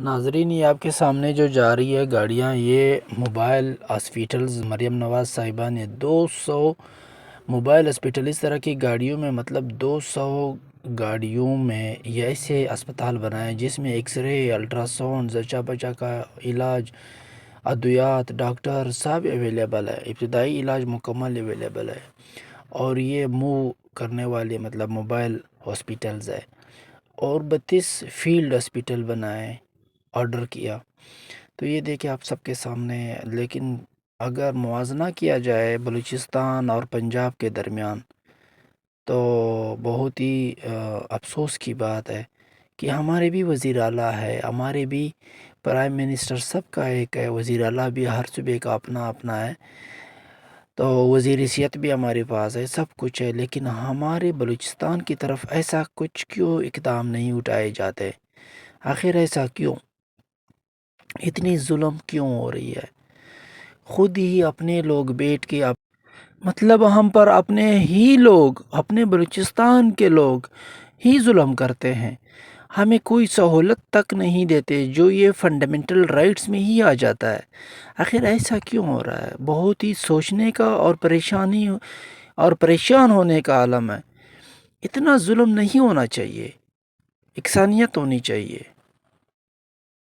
ناظرین، یہ آپ کے سامنے جو جا رہی ہے گاڑیاں، یہ موبائل ہاسپیٹلز مریم نواز صاحبہ نے 200 موبائل ہاسپیٹل اس طرح کی گاڑیوں میں، مطلب 200 گاڑیوں میں یہ ایسے اسپتال بنائے جس میں ایکس رے، الٹرا ساؤنڈ، زچہ بچہ کا علاج، ادویات، ڈاکٹر سب اویلیبل ہے، ابتدائی علاج مکمل اویلیبل ہے۔ اور یہ موو کرنے والے مطلب موبائل ہاسپیٹلز ہے، اور 32 فیلڈ ہاسپیٹل بنائے، آرڈر کیا۔ تو یہ دیکھیں آپ سب کے سامنے ہے۔ لیکن اگر موازنہ کیا جائے بلوچستان اور پنجاب کے درمیان، تو بہت ہی افسوس کی بات ہے کہ ہمارے بھی وزیر اعلیٰ ہے، ہمارے بھی پرائم منسٹر، سب کا ایک ہے، وزیر اعلیٰ بھی ہر صوبے کا اپنا اپنا ہے، تو وزیر صحت بھی ہمارے پاس ہے، سب کچھ ہے، لیکن ہمارے بلوچستان کی طرف ایسا کچھ کیوں اقدام نہیں اٹھائے جاتے؟ آخر ایسا کیوں؟ اتنی ظلم کیوں ہو رہی ہے؟ خود ہی اپنے لوگ بیٹھ کے مطلب ہم پر اپنے ہی لوگ، اپنے بلوچستان کے لوگ ہی ظلم کرتے ہیں، ہمیں کوئی سہولت تک نہیں دیتے جو یہ فنڈامنٹل رائٹس میں ہی آ جاتا ہے۔ آخر ایسا کیوں ہو رہا ہے؟ بہت ہی سوچنے کا اور پریشانی اور پریشان ہونے کا عالم ہے۔ اتنا ظلم نہیں ہونا چاہیے، یکسانیت ہونی چاہیے۔